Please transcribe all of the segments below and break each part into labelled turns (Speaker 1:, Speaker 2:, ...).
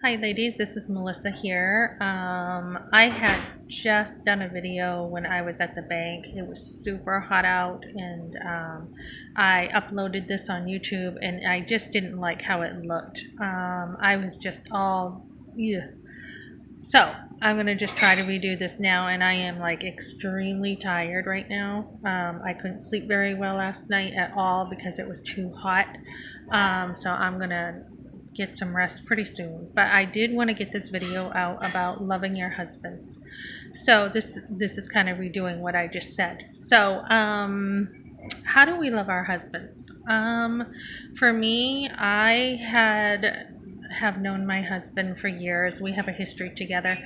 Speaker 1: Hi ladies, this is Melissa here. I had just done a video when I was at the bank. It was super hot out and I uploaded this on YouTube and I just didn't like how it looked. I was just all, yeah. So I'm gonna just try to redo this now and I am like extremely tired right now. I couldn't sleep very well last night at all because it was too hot. So I'm gonna get some rest pretty soon. But I did want to get this video out about loving your husbands. So this is kind of redoing what I just said. So how do we love our husbands? For me, have known my husband for years. We have a history together.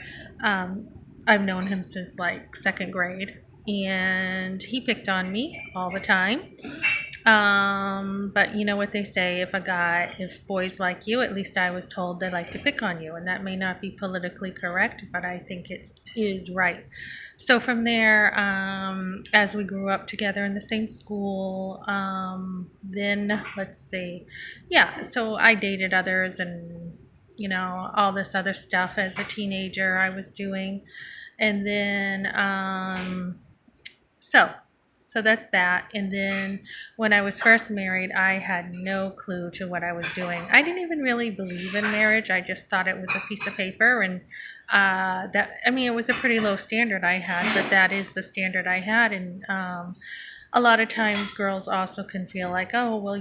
Speaker 1: Um, I've known him since like second grade, and he picked on me all the time. But you know what they say, if boys like you, at least I was told they like to pick on you. And that may not be politically correct, but I think it is right. So from there, as we grew up together in the same school, then let's see. Yeah, so I dated others and, all this other stuff as a teenager I was doing. And then, so so that's that. And then when I was first married, I had no clue to what I was doing. I didn't even really believe in marriage. I just thought it was a piece of paper, and it was a pretty low standard I had, but that is the standard I had. And a lot of times, girls also can feel like, oh, well,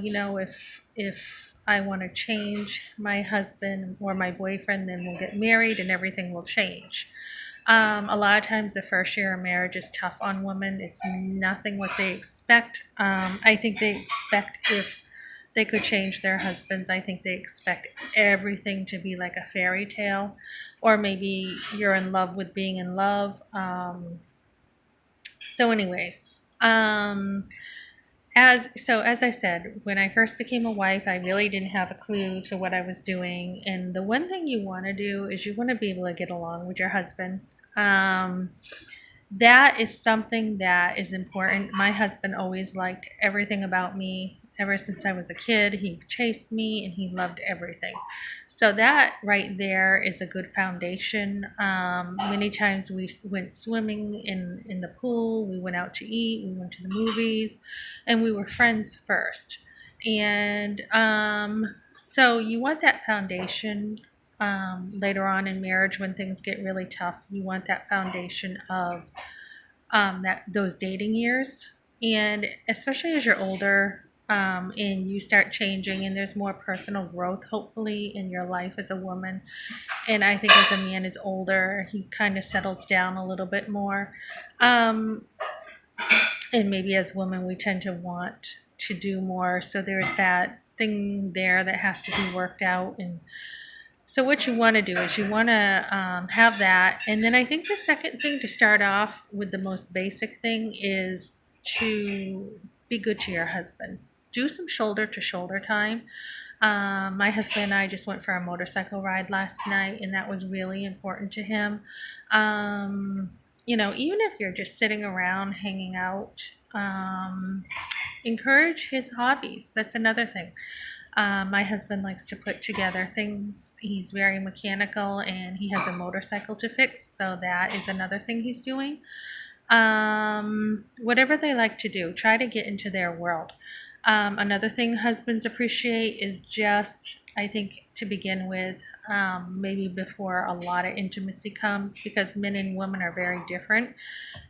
Speaker 1: if I want to change my husband or my boyfriend, then we'll get married and everything will change. A lot of times, the first year of marriage is tough on women. It's nothing what they expect. I think they expect if they could change their husbands, I think they expect everything to be like a fairy tale, or maybe you're in love with being in love. Anyways, as I said, when I first became a wife, I really didn't have a clue to what I was doing. And the one thing you want to do is you want to be able to get along with your husband. Um, that is something that is important. My husband always liked everything about me. Ever since I was a kid, he chased me and he loved everything. So that right there is a good foundation. Many times we went swimming in the pool, we went out to eat, we went to the movies, and we were friends first. And so you want that foundation later on in marriage when things get really tough. You want that foundation of that those dating years, and especially as you're older, and you start changing and there's more personal growth hopefully in your life as a woman. And I think as a man is older, he kind of settles down a little bit more. um, and maybe as women we tend to want to do more, so there's that thing there that has to be worked out. And so what you want to do is you want to have that. And then I think the second thing to start off with, the most basic thing, is to be good to your husband. Do some shoulder to shoulder time. My husband and I just went for a motorcycle ride last night, and that was really important to him. Even if you're just sitting around hanging out, encourage his hobbies. That's another thing. My husband likes to put together things. He's very mechanical and he has a motorcycle to fix. So that is another thing he's doing. Whatever they like to do, try to get into their world. Another thing husbands appreciate is just, I think, to begin with, maybe before a lot of intimacy comes, because men and women are very different.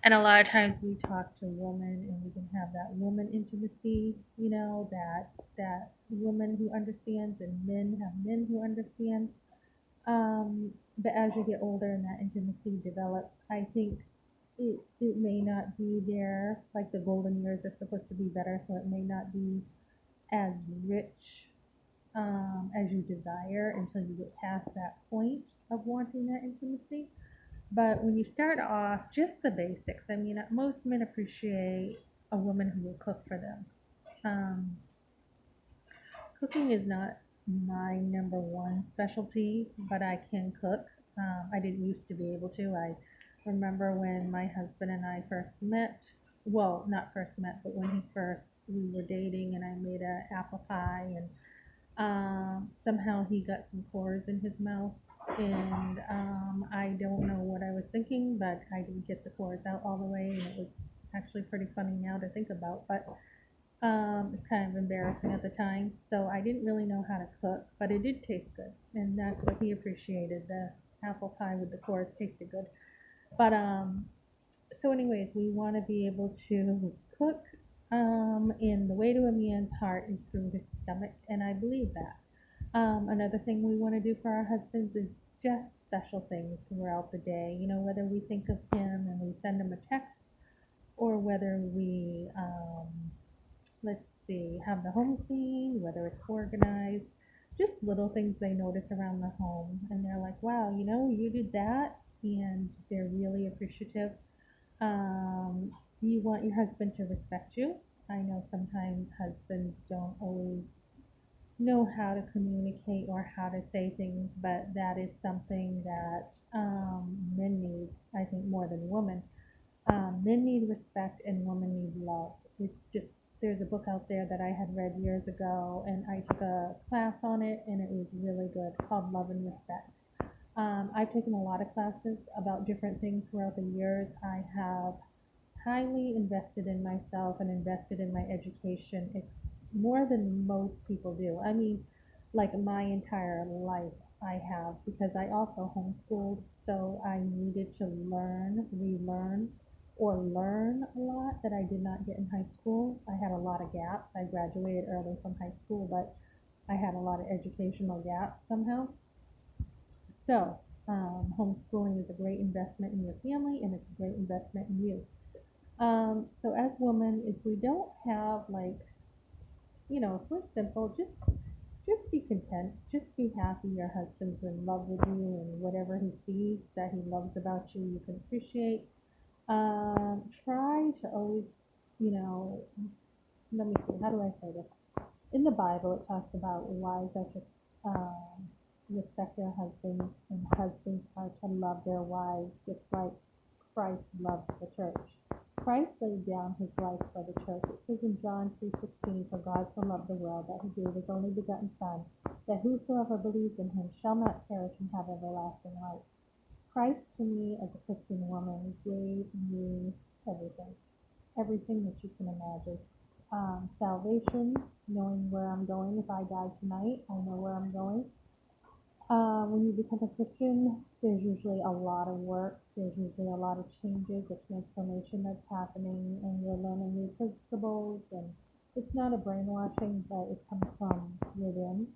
Speaker 1: And a lot of times we talk to women and we can have that woman intimacy, that woman who understands, and men have men who understand. But as you get older and that intimacy develops, I think it may not be there. Like the golden years are supposed to be better, so it may not be as rich as you desire until you get past that point of wanting that intimacy. But when you start off, just the basics. I mean, most men appreciate a woman who will cook for them. Um, Cooking is not my number one specialty, but I can cook. I didn't used to be able to. I remember when my husband and I first met. Well, not first met, but when we were dating, and I made an apple pie, and somehow he got some pores in his mouth, And I don't know what I was thinking, but I didn't get the chords out all the way, and it was actually pretty funny now to think about. But it's kind of embarrassing at the time. So I didn't really know how to cook, but it did taste good, and that's what he appreciated. The apple pie with the chords tasted good. But so anyways, we want to be able to cook, and the way to a man's heart is through his stomach, and I believe that. Another thing we want to do for our husbands is just special things throughout the day. You know, whether we think of him and we send him a text, or whether we, let's see, have the home clean, whether it's organized, just little things they notice around the home. And they're like, wow, you know, you did that. And they're really appreciative. Um, you want your husband to respect you. I know sometimes husbands don't always know how to communicate or how to say things, but that is something that men need, I think, more than women. Men need respect and women need love. It's just, there's a book out there that I had read years ago, and I took a class on it, and it was really good, called Love and Respect. I've taken a lot of classes about different things throughout the years. I have highly invested in myself and invested in my education. It's more than most people do. I mean, like my entire life I have, because I also homeschooled, so I needed to learn, relearn, or learn a lot that I did not get in high school. I had a lot of gaps. I graduated early from high school, but I had a lot of educational gaps somehow. So, homeschooling is a great investment in your family, and it's a great investment in you. So as women, if we don't have, like, you know, if we're simple, just be content. Just be happy your husband's in love with you, and whatever he sees that he loves about you, you can appreciate. Try to always, you know, let me see, how do I say this? In the Bible, it talks about wives are to respect their husbands, and husbands are to love their wives just like Christ loved the church. Christ laid down his life for the church. It says in John 3:16, for God so loved the world that he gave his only begotten Son, that whosoever believes in him shall not perish and have everlasting life. Christ, to me, as a Christian woman, gave me everything, everything that you can imagine. Salvation, knowing where I'm going. If I die tonight, I know where I'm going. When you become a Christian, there's usually a lot of work. There's usually a lot of changes, a transformation that's happening, and you're learning new principles. And it's not a brainwashing, but it comes from within.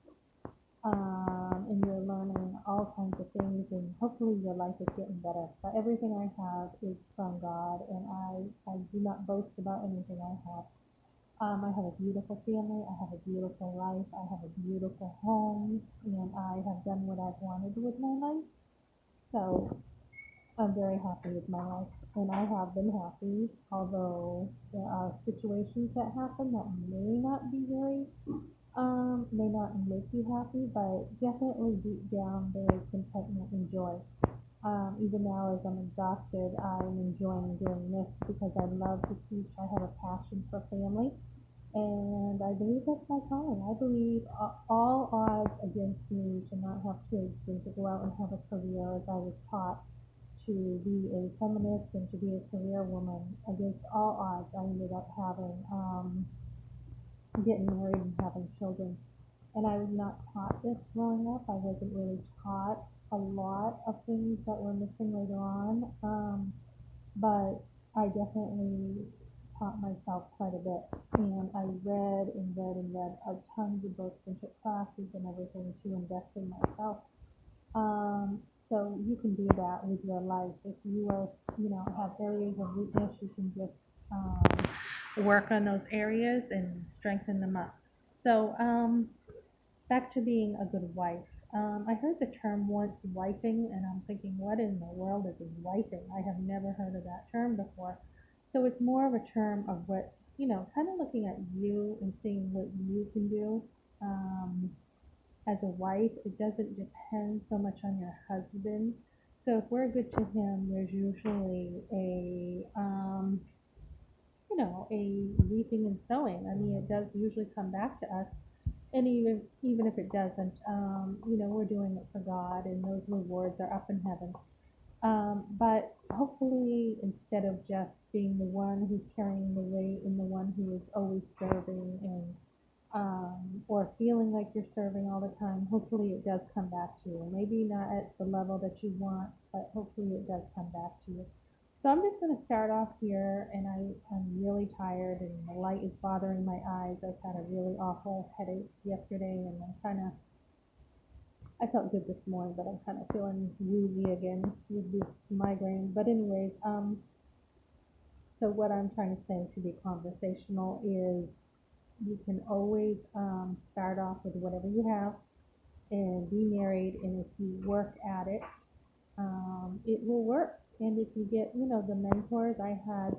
Speaker 1: And you're learning all kinds of things, and hopefully your life is getting better. But everything I have is from God, and I do not boast about anything I have. I have a beautiful family. I have a beautiful life. I have a beautiful home, and I have done what I've wanted with my life. So I'm very happy with my life, and I have been happy, although there are situations that happen that may not make you happy, but definitely deep down there is contentment and joy. Even now, as I'm exhausted, I'm enjoying doing this because I love to teach. I have a passion for family, and I believe that's my calling. I believe all odds against me to not have kids and to go out and have a career, as I was taught to be a feminist and to be a career woman. Against all odds, I ended up getting married and having children. And I was not taught this growing up. I wasn't really taught a lot of things that were missing later on. But I definitely taught myself quite a bit. And I read and read and read a tons of books and took classes and everything to invest in myself. So you can do that with your life. If you are, you know, have areas of weakness, you can just work on those areas and strengthen them up. So back to being a good wife. I heard the term once, wifing, and I'm thinking, what in the world is wifing? I have never heard of that term before. So it's more of a term of what, you know, kind of looking at you and seeing what you can do. Um, as a wife, it doesn't depend so much on your husband. So if we're good to him, there's usually a reaping and sowing. I mean, it does usually come back to us. And even if it doesn't, we're doing it for God, and those rewards are up in heaven. But hopefully, instead of just being the one who's carrying the weight and the one who is always serving and or feeling like you're serving all the time, hopefully it does come back to you. Maybe not at the level that you want, but hopefully it does come back to you. So I'm just going to start off here, and I'm really tired, and the light is bothering my eyes. I've had a really awful headache yesterday, and I felt good this morning, but I'm kind of feeling woozy again with this migraine. But anyways, so what I'm trying to say to be conversational is you can always start off with whatever you have and be married, and if you work at it, it will work. And if you get, the mentors I had,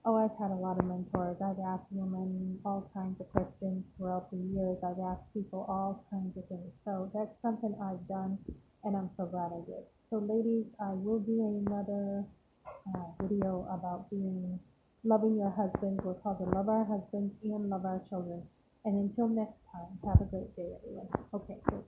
Speaker 1: oh, I've had a lot of mentors. I've asked women all kinds of questions throughout the years. I've asked people all kinds of things. So that's something I've done, and I'm so glad I did. So, ladies, I will do another video about loving your husbands. We're called to love our husbands and love our children. And until next time, have a great day, everyone. Okay, great.